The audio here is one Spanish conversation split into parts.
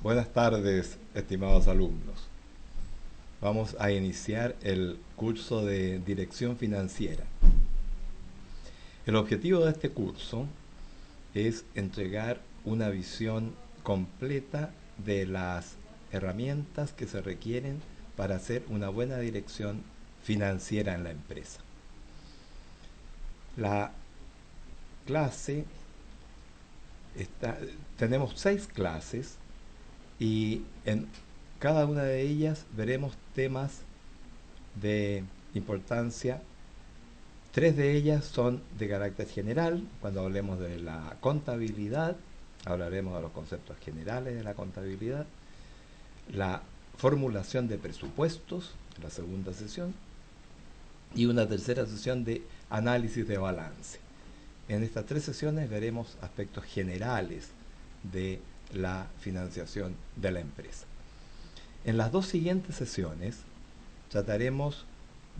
Buenas tardes, estimados alumnos. Vamos a iniciar el curso de Dirección Financiera. El objetivo de este curso es entregar una visión completa de las herramientas que se requieren para hacer una buena dirección financiera en la empresa. La clase tenemos 6 clases y en cada una de ellas veremos temas de importancia. 3 de ellas son de carácter general. Cuando hablemos de la contabilidad, hablaremos de los conceptos generales de la contabilidad, la formulación de presupuestos, la segunda sesión, y una tercera sesión de análisis de balance. En estas 3 sesiones veremos aspectos generales de la financiación de la empresa. En las 2 siguientes sesiones trataremos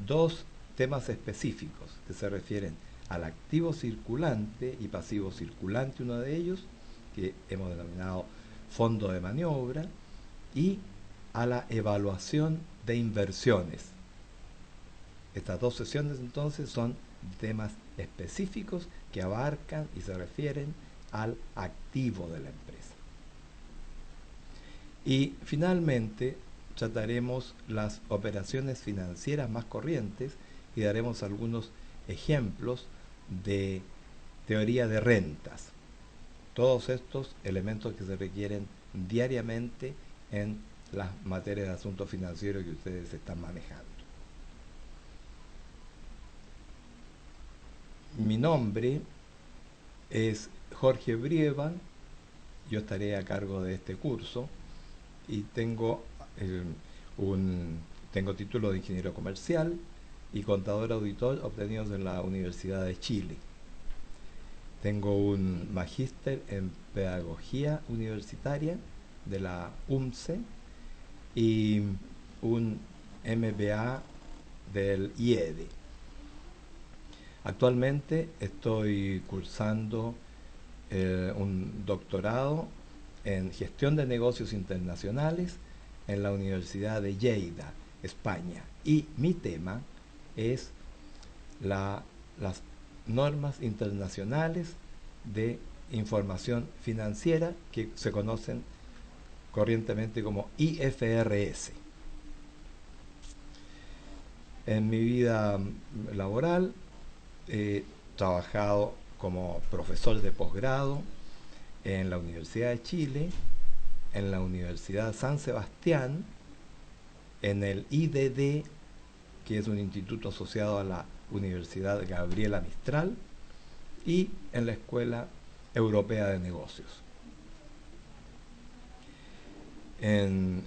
2 temas específicos que se refieren al activo circulante y pasivo circulante, uno de ellos, que hemos denominado fondo de maniobra, y a la evaluación de inversiones. Estas 2 sesiones entonces son temas específicos que abarcan y se refieren al activo de la empresa. Y finalmente trataremos las operaciones financieras más corrientes y daremos algunos ejemplos de teoría de rentas. Todos estos elementos que se requieren diariamente en las materias de asuntos financieros que ustedes están manejando. Mi nombre es Jorge Brieva, yo estaré a cargo de este curso y tengo título de ingeniero comercial y contador auditor obtenidos en la Universidad de Chile. Tengo un magíster en pedagogía universitaria de la UMCE y un MBA del IED. Actualmente estoy cursando un doctorado en gestión de negocios internacionales en la Universidad de Lleida, España. Y mi tema es las normas internacionales de información financiera que se conocen corrientemente como IFRS. En mi vida laboral he trabajado como profesor de posgrado en la Universidad de Chile, en la Universidad San Sebastián, en el IDD, que es un instituto asociado a la Universidad Gabriela Mistral, y en la Escuela Europea de Negocios. En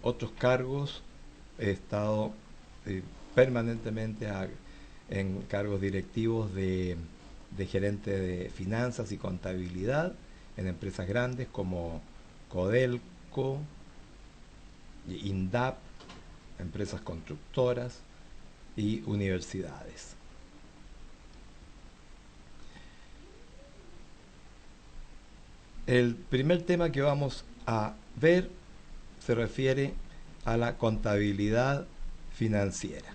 otros cargos he estado permanentemente en cargos directivos de gerente de finanzas y contabilidad en empresas grandes como Codelco, INDAP, empresas constructoras y universidades. El primer tema que vamos a ver se refiere a la contabilidad financiera.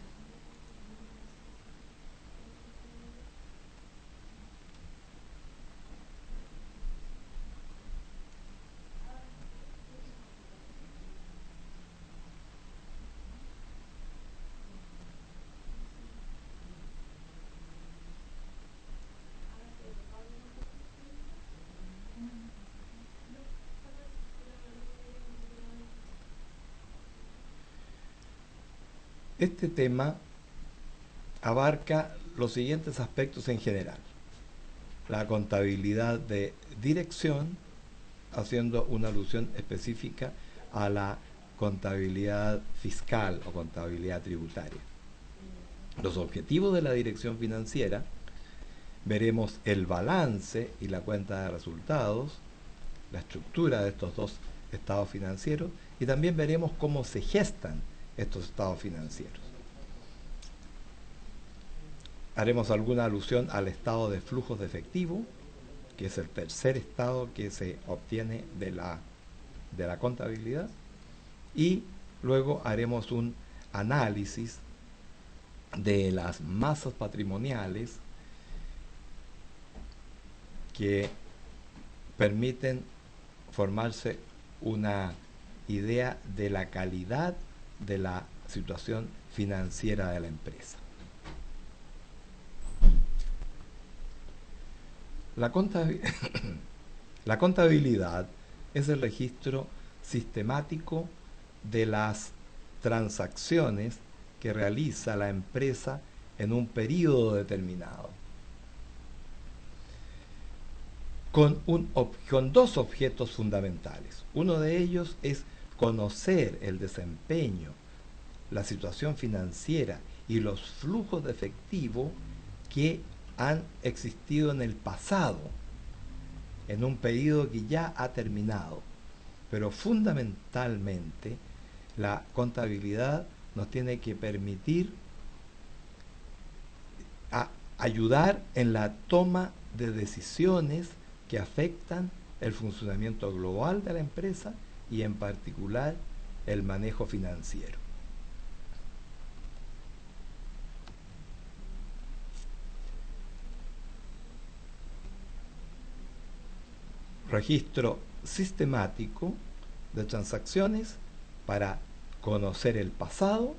Este tema abarca los siguientes aspectos en general: la contabilidad de dirección, haciendo una alusión específica a la contabilidad fiscal o contabilidad tributaria. Los objetivos de la dirección financiera, veremos el balance y la cuenta de resultados, la estructura de estos 2 estados financieros, y también veremos cómo se gestan estos estados financieros. Haremos alguna alusión al estado de flujos de efectivo, que es el tercer estado que se obtiene de la de la contabilidad y luego haremos un análisis de las masas patrimoniales que permiten formarse una idea de la calidad de la situación financiera de la empresa. La contabilidad es el registro sistemático de las transacciones que realiza la empresa en un periodo determinado, con dos objetos fundamentales. Uno de ellos es conocer el desempeño, la situación financiera y los flujos de efectivo que han existido en el pasado, en un periodo que ya ha terminado. Pero fundamentalmente, la contabilidad nos tiene que permitir ayudar en la toma de decisiones que afectan el funcionamiento global de la empresa y en particular el manejo financiero. Registro sistemático de transacciones para conocer el pasado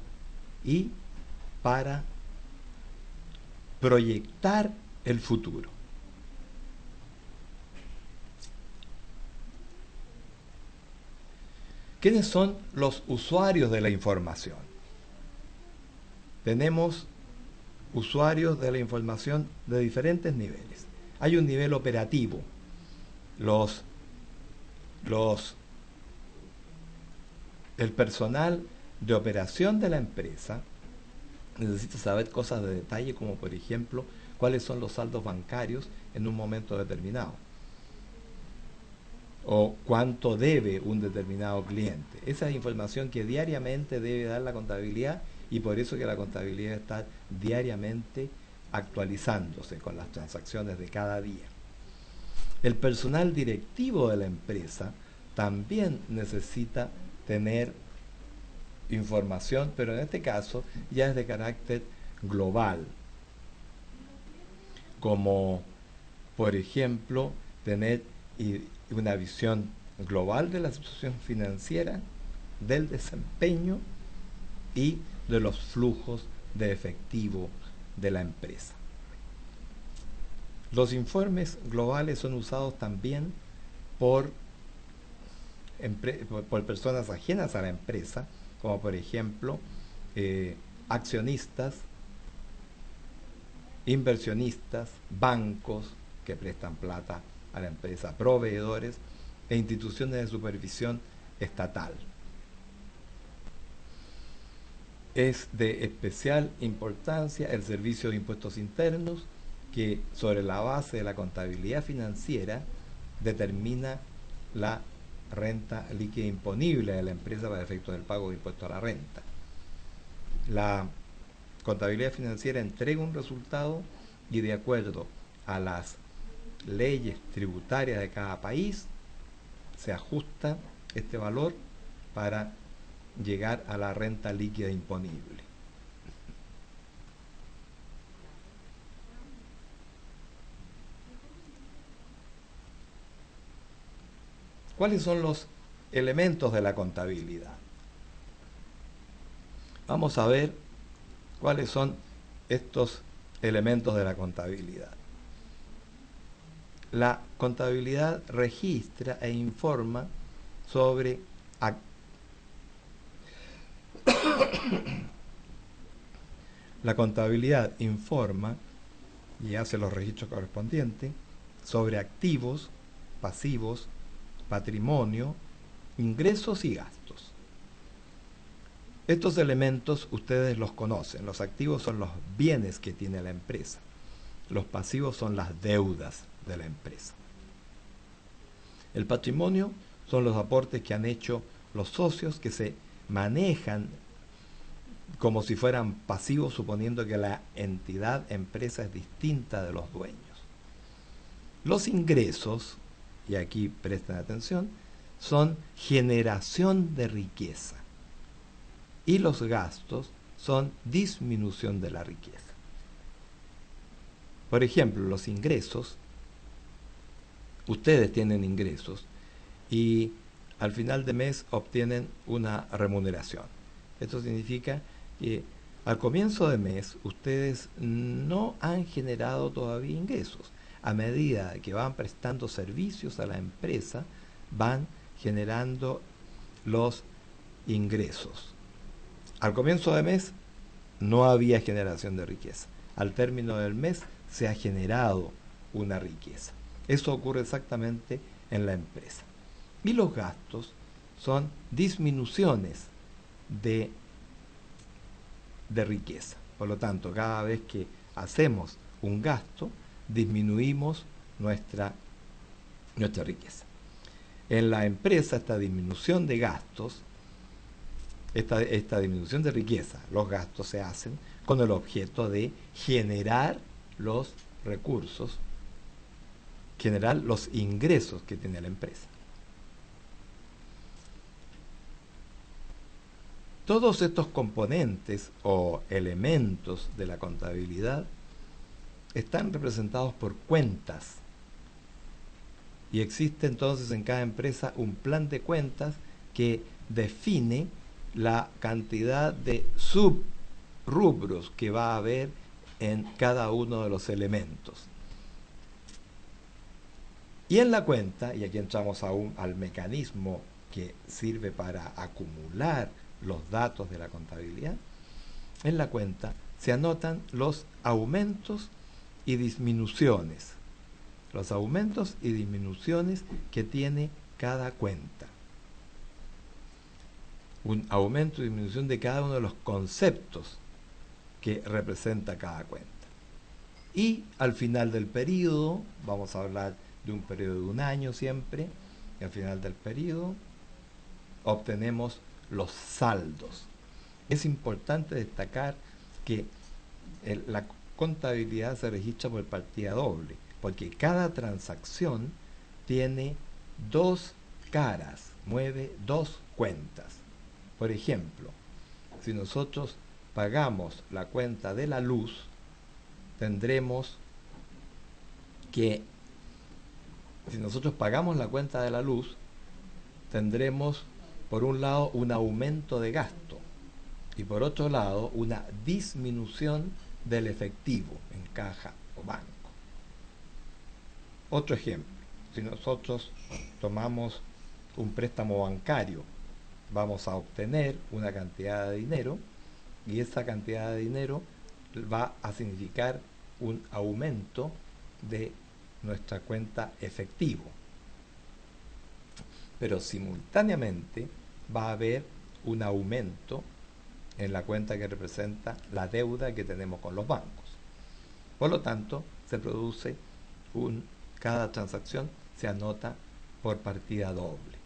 y para proyectar el futuro. ¿Quiénes son los usuarios de la información? Tenemos usuarios de la información de diferentes niveles. Hay un nivel operativo. El personal de operación de la empresa necesita saber cosas de detalle, como por ejemplo cuáles son los saldos bancarios en un momento determinado, o cuánto debe un determinado cliente. Esa es información que diariamente debe dar la contabilidad, y por eso que la contabilidad está diariamente actualizándose con las transacciones de cada día. El personal directivo de la empresa también necesita tener información, pero en este caso ya es de carácter global, como por ejemplo tener una visión global de la situación financiera, del desempeño y de los flujos de efectivo de la empresa. Los informes globales son usados también por personas ajenas a la empresa, como por ejemplo accionistas, inversionistas, bancos que prestan plata a la empresa, proveedores e instituciones de supervisión estatal. Es de especial importancia el Servicio de Impuestos Internos, que sobre la base de la contabilidad financiera determina la renta líquida imponible de la empresa para efectos del pago de impuestos a la renta. La contabilidad financiera entrega un resultado y, de acuerdo a las leyes tributarias de cada país, se ajusta este valor para llegar a la renta líquida imponible. ¿Cuáles son los elementos de la contabilidad? Vamos a ver cuáles son estos elementos de la contabilidad. La contabilidad registra e informa sobre la contabilidad informa y hace los registros correspondientes sobre activos, pasivos, patrimonio, ingresos y gastos. Estos elementos ustedes los conocen. Los activos son los bienes que tiene la empresa. Los pasivos son las deudas de la empresa. El patrimonio son los aportes que han hecho los socios, que se manejan como si fueran pasivos, suponiendo que la entidad empresa es distinta de los dueños. Los ingresos, y aquí presten atención, son generación de riqueza y los gastos son disminución de la riqueza. Por ejemplo, los ingresos, ustedes tienen ingresos y al final de mes obtienen una remuneración. Esto significa que al comienzo de mes ustedes no han generado todavía ingresos. A medida que van prestando servicios a la empresa, van generando los ingresos. Al comienzo de mes no había generación de riqueza. Al término del mes se ha generado una riqueza. Eso ocurre exactamente en la empresa. Y los gastos son disminuciones de riqueza. Por lo tanto, cada vez que hacemos un gasto, disminuimos nuestra riqueza. En la empresa, esta disminución de gastos, esta disminución de riqueza, los gastos se hacen con el objeto de generar los recursos, generar los ingresos que tiene la empresa. Todos estos componentes o elementos de la contabilidad están representados por cuentas y existe entonces en cada empresa un plan de cuentas que define la cantidad de subrubros que va a haber en cada uno de los elementos. Y en la cuenta, y aquí entramos al mecanismo que sirve para acumular los datos de la contabilidad, en la cuenta se anotan los aumentos y disminuciones. Los aumentos y disminuciones que tiene cada cuenta. Un aumento y disminución de cada uno de los conceptos que representa cada cuenta. Y al final del periodo, vamos a hablar de un periodo de un año siempre, y al final del periodo obtenemos los saldos. Es importante destacar que la contabilidad se registra por partida doble, porque cada transacción tiene dos caras, mueve dos cuentas. Por ejemplo, si nosotros pagamos la cuenta de la luz, tendremos que, si nosotros pagamos la cuenta de la luz, tendremos por un lado un aumento de gasto y por otro lado una disminución del efectivo en caja o banco. Otro ejemplo, si nosotros tomamos un préstamo bancario, vamos a obtener una cantidad de dinero y esa cantidad de dinero va a significar un aumento de nuestra cuenta efectivo. Pero simultáneamente va a haber un aumento en la cuenta que representa la deuda que tenemos con los bancos. Por lo tanto, se produce cada transacción se anota por partida doble.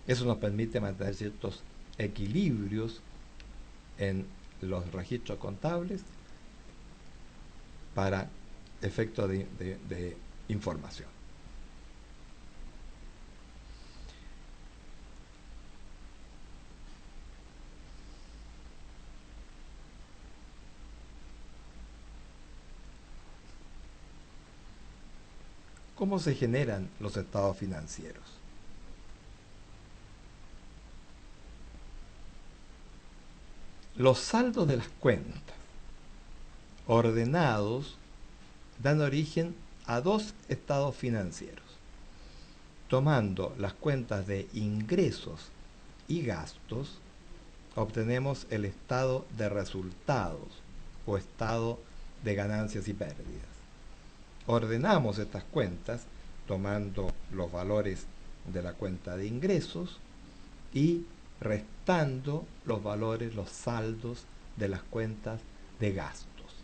Eso nos permite mantener ciertos equilibrios en los registros contables para efectos de información. ¿Cómo se generan los estados financieros? Los saldos de las cuentas ordenados dan origen a dos estados financieros. Tomando las cuentas de ingresos y gastos, obtenemos el estado de resultados o estado de ganancias y pérdidas. Ordenamos estas cuentas tomando los valores de la cuenta de ingresos y restando los valores, los saldos de las cuentas de gastos.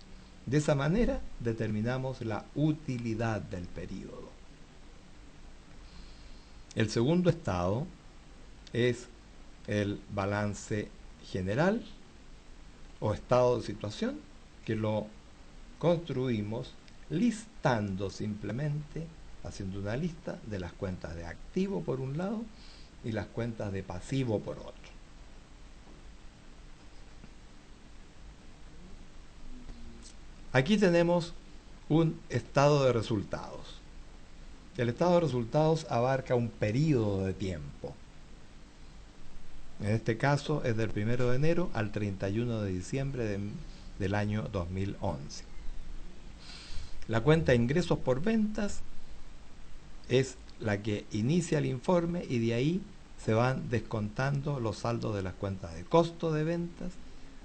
De esa manera determinamos la utilidad del periodo. El segundo estado es el balance general o estado de situación, que lo construimos listando simplemente haciendo una lista de las cuentas de activo por un lado y las cuentas de pasivo por otro. Aquí tenemos un estado de resultados. El estado de resultados abarca un periodo de tiempo. En este caso es del 1 de enero al 31 de diciembre del año 2011. La cuenta de ingresos por ventas es la que inicia el informe y de ahí se van descontando los saldos de las cuentas de costo de ventas,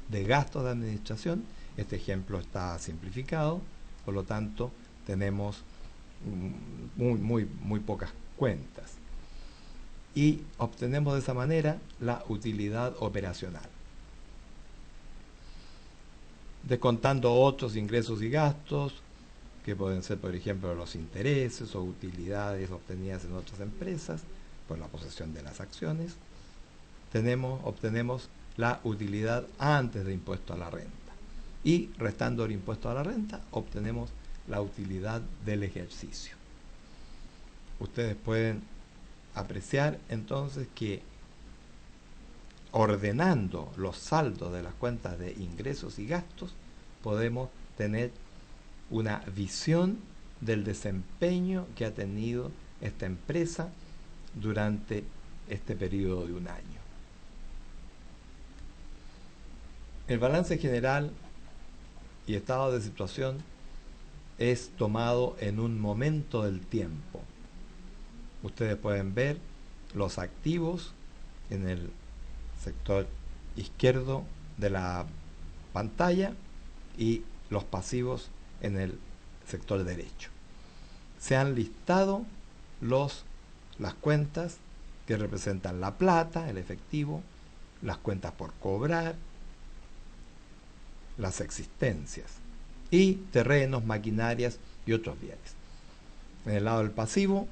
de gastos de administración. Este ejemplo está simplificado, por lo tanto tenemos muy pocas cuentas. Y obtenemos de esa manera la utilidad operacional. Descontando otros ingresos y gastos, que pueden ser, por ejemplo, los intereses o utilidades obtenidas en otras empresas por la posesión de las acciones, obtenemos la utilidad antes de impuesto a la renta. Y restando el impuesto a la renta, obtenemos la utilidad del ejercicio. Ustedes pueden apreciar entonces que ordenando los saldos de las cuentas de ingresos y gastos, podemos tener una visión del desempeño que ha tenido esta empresa durante este periodo de un año. El balance general y estado de situación es tomado en un momento del tiempo. Ustedes pueden ver los activos en el sector izquierdo de la pantalla y los pasivos en el sector derecho. Se han listado las cuentas que representan la plata, el efectivo, las cuentas por cobrar, las existencias y terrenos, maquinarias y otros bienes. En el lado del pasivo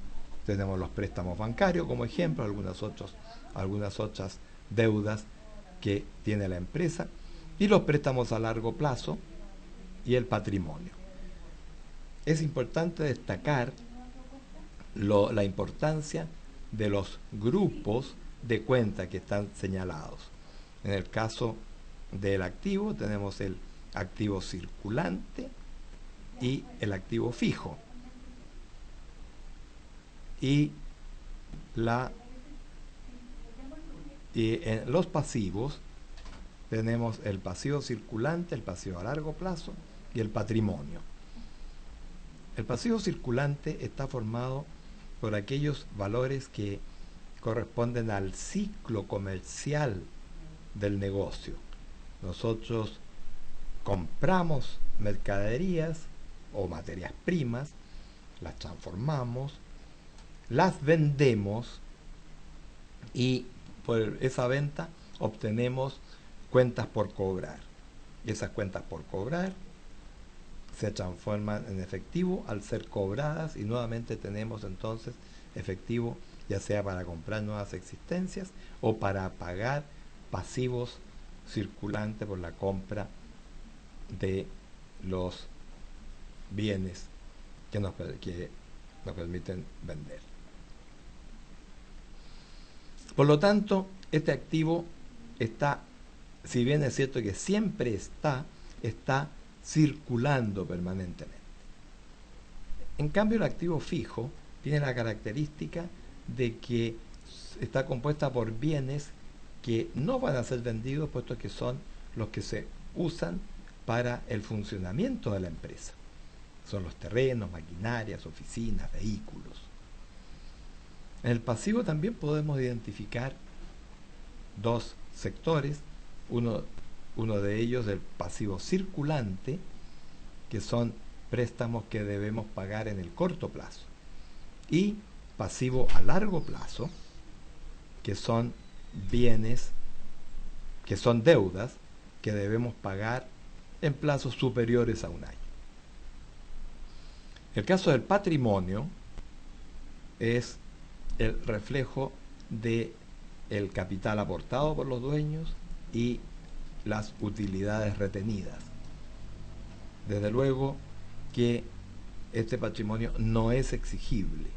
tenemos los préstamos bancarios como ejemplo, algunas otras deudas que tiene la empresa y los préstamos a largo plazo y el patrimonio. Es importante destacar la importancia de los grupos de cuenta que están señalados. En el caso del activo tenemos el activo circulante y el activo fijo. Y en los pasivos tenemos el pasivo circulante, el pasivo a largo plazo y el patrimonio. El pasivo circulante está formado por aquellos valores que corresponden al ciclo comercial del negocio. Nosotros compramos mercaderías o materias primas, las transformamos, las vendemos y por esa venta obtenemos cuentas por cobrar. Y esas cuentas por cobrar se transforman en efectivo al ser cobradas y nuevamente tenemos entonces efectivo ya sea para comprar nuevas existencias o para pagar pasivos circulantes por la compra de los bienes que nos permiten vender. Por lo tanto, este activo está, si bien es cierto que siempre está circulando permanentemente. En cambio, el activo fijo tiene la característica de que está compuesta por bienes que no van a ser vendidos, puesto que son los que se usan para el funcionamiento de la empresa. Son los terrenos, maquinarias, oficinas, vehículos. En el pasivo también podemos identificar dos sectores, uno de ellos el pasivo circulante, que son préstamos que debemos pagar en el corto plazo, y pasivo a largo plazo, que son bienes, que son deudas que debemos pagar en plazos superiores a un año. El caso del patrimonio es el reflejo de el capital aportado por los dueños y las utilidades retenidas. Desde luego que este patrimonio no es exigible,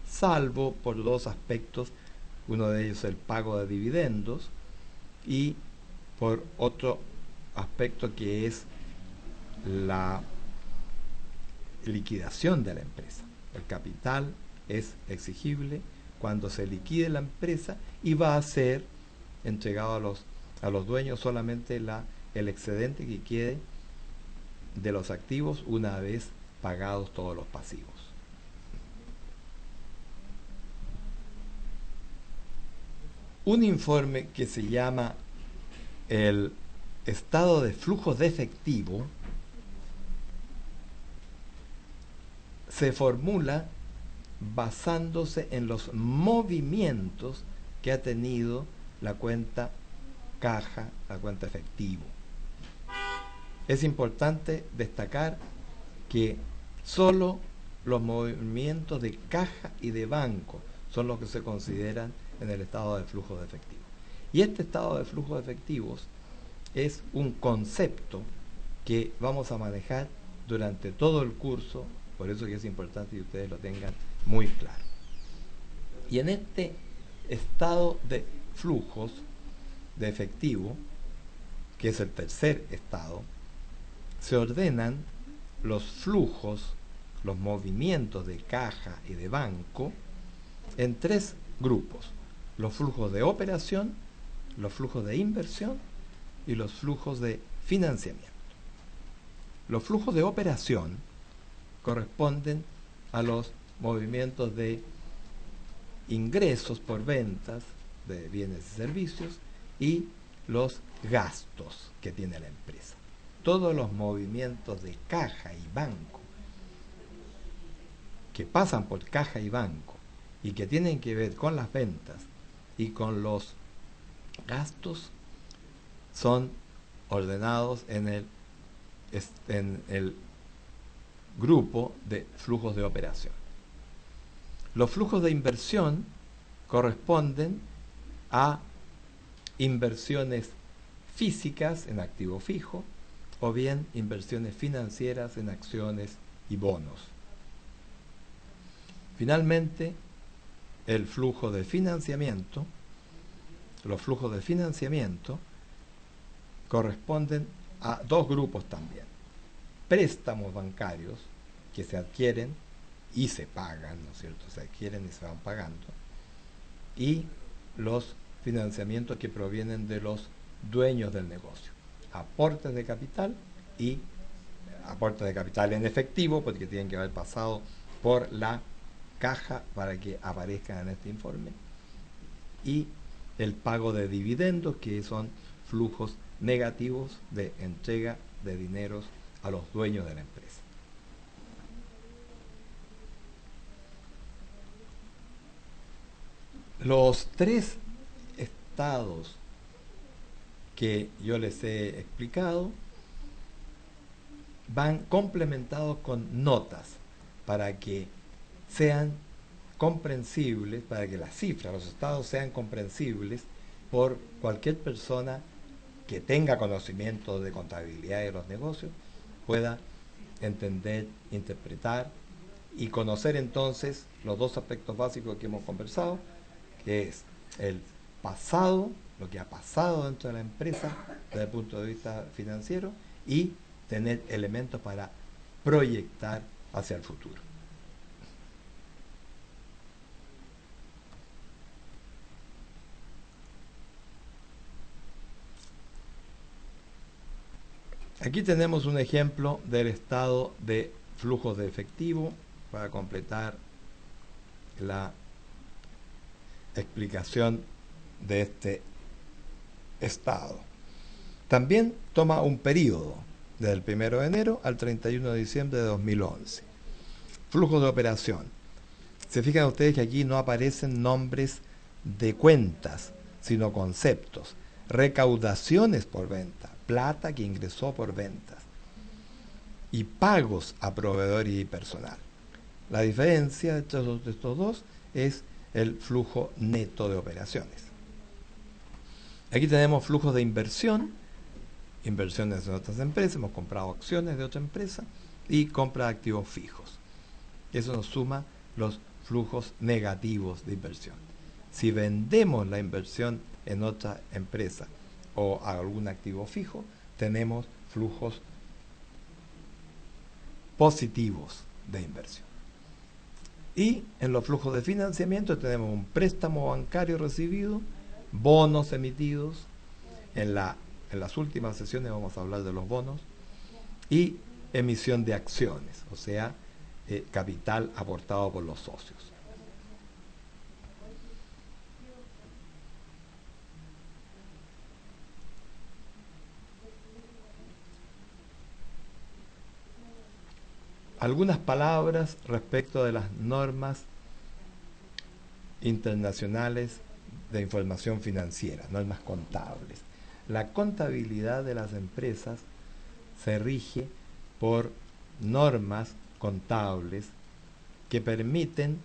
salvo por dos aspectos. Uno de ellos es el pago de dividendos y por otro aspecto que es la liquidación de la empresa. El capital es exigible cuando se liquide la empresa y va a ser entregado a los dueños solamente el excedente que quede de los activos una vez pagados todos los pasivos. Un informe que se llama el estado de flujos de efectivo se formula basándose en los movimientos que ha tenido la cuenta caja, la cuenta efectivo. Es importante destacar que solo los movimientos de caja y de banco son los que se consideran en el estado de flujo de efectivo. Y este estado de flujo de efectivos es un concepto que vamos a manejar durante todo el curso, por eso que es importante que ustedes lo tengan muy claro. Y en este estado de flujos de efectivo, que es el tercer estado, se ordenan los flujos, los movimientos de caja y de banco en tres grupos: los flujos de operación, los flujos de inversión y los flujos de financiamiento. Los flujos de operación corresponden a los movimientos de ingresos por ventas de bienes y servicios y los gastos que tiene la empresa. Todos los movimientos de caja y banco que pasan por caja y banco y que tienen que ver con las ventas y con los gastos son ordenados en el grupo de flujos de operación. Los flujos de inversión corresponden a inversiones físicas en activo fijo o bien inversiones financieras en acciones y bonos. Finalmente, el flujo de financiamiento, los flujos de financiamiento corresponden a dos grupos también: préstamos bancarios que se adquieren y se pagan, ¿no es cierto? Se adquieren y se van pagando, y los financiamientos que provienen de los dueños del negocio, aportes de capital y aportes de capital en efectivo, porque tienen que haber pasado por la caja para que aparezcan en este informe, y el pago de dividendos, que son flujos negativos de entrega de dineros a los dueños de la empresa. Los tres estados que yo les he explicado van complementados con notas para que sean comprensibles, para que las cifras, los estados sean comprensibles por cualquier persona que tenga conocimiento de contabilidad de los negocios, pueda entender, interpretar y conocer entonces los dos aspectos básicos que hemos conversado, que es el pasado, lo que ha pasado dentro de la empresa desde el punto de vista financiero, y tener elementos para proyectar hacia el futuro. Aquí tenemos un ejemplo del estado de flujos de efectivo para completar la explicación de este estado. También toma un periodo desde el 1 de enero al 31 de diciembre de 2011. Flujo de operación. Se fijan ustedes que aquí no aparecen nombres de cuentas, sino conceptos. Recaudaciones por venta, plata que ingresó por ventas, y pagos a proveedores y personal. La diferencia entre estos dos es el flujo neto de operaciones. Aquí tenemos flujos de inversión, inversiones en otras empresas, hemos comprado acciones de otra empresa, y compra de activos fijos. eso nos suma los flujos negativos de inversión. Si vendemos la inversión en otra empresa o algún activo fijo, tenemos flujos positivos de inversión. Y en los flujos de financiamiento tenemos un préstamo bancario recibido, bonos emitidos. En las últimas sesiones vamos a hablar de los bonos. Y emisión de acciones, o sea, capital aportado por los socios. Algunas palabras respecto de las normas internacionales de información financiera, normas contables. La contabilidad de las empresas se rige por normas contables que permiten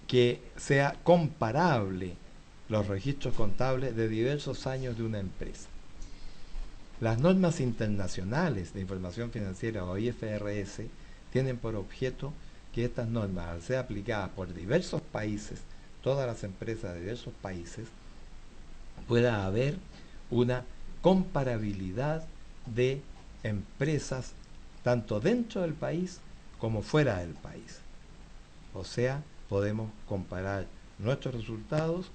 que sea comparable los registros contables de diversos años de una empresa. Las normas internacionales de información financiera o IFRS tienen por objeto que estas normas, al ser aplicadas por diversos países, todas las empresas de diversos países, pueda haber una comparabilidad de empresas tanto dentro del país como fuera del país. O sea, podemos comparar nuestros resultados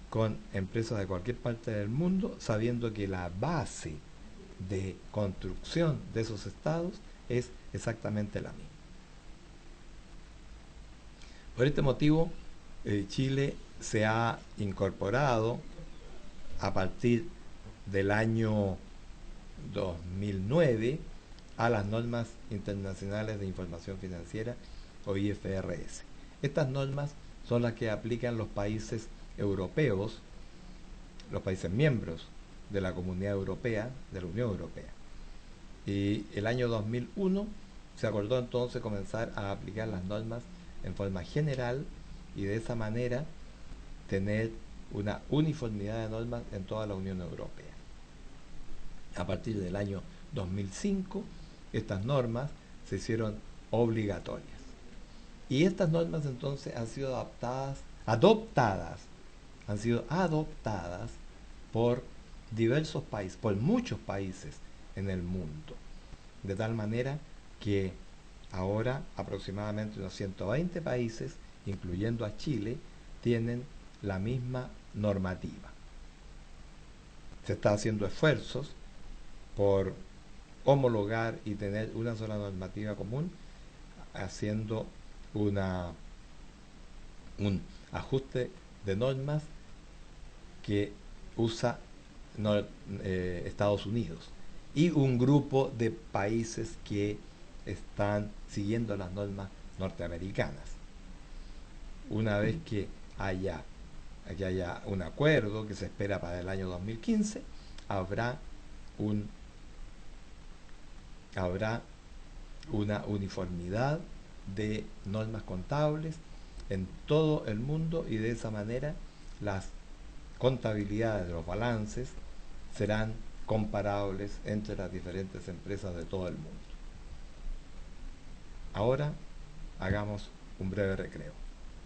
con empresas de cualquier parte del mundo, sabiendo que la base de construcción de esos estados es exactamente la misma. Por este motivo, Chile se ha incorporado a partir del año 2009 a las normas internacionales de información financiera o IFRS. Estas normas son las que aplican los países europeos, los países miembros de la Comunidad Europea, de la Unión Europea. Y el año 2001 se acordó entonces comenzar a aplicar las normas en forma general y de esa manera tener una uniformidad de normas en toda la Unión Europea. A partir del año 2005, estas normas se hicieron obligatorias. Y estas normas entonces han sido adoptadas por diversos países, por muchos países en el mundo. De tal manera que ahora aproximadamente unos 120 países, incluyendo a Chile, tienen la misma normativa. Se está haciendo esfuerzos por homologar y tener una sola normativa común, haciendo un ajuste de normas que usa Estados Unidos y un grupo de países que están siguiendo las normas norteamericanas. Una vez que haya un acuerdo que se espera para el año 2015, habrá una uniformidad de normas contables en todo el mundo y de esa manera las contabilidades de los balances serán comparables entre las diferentes empresas de todo el mundo. Ahora hagamos un breve recreo.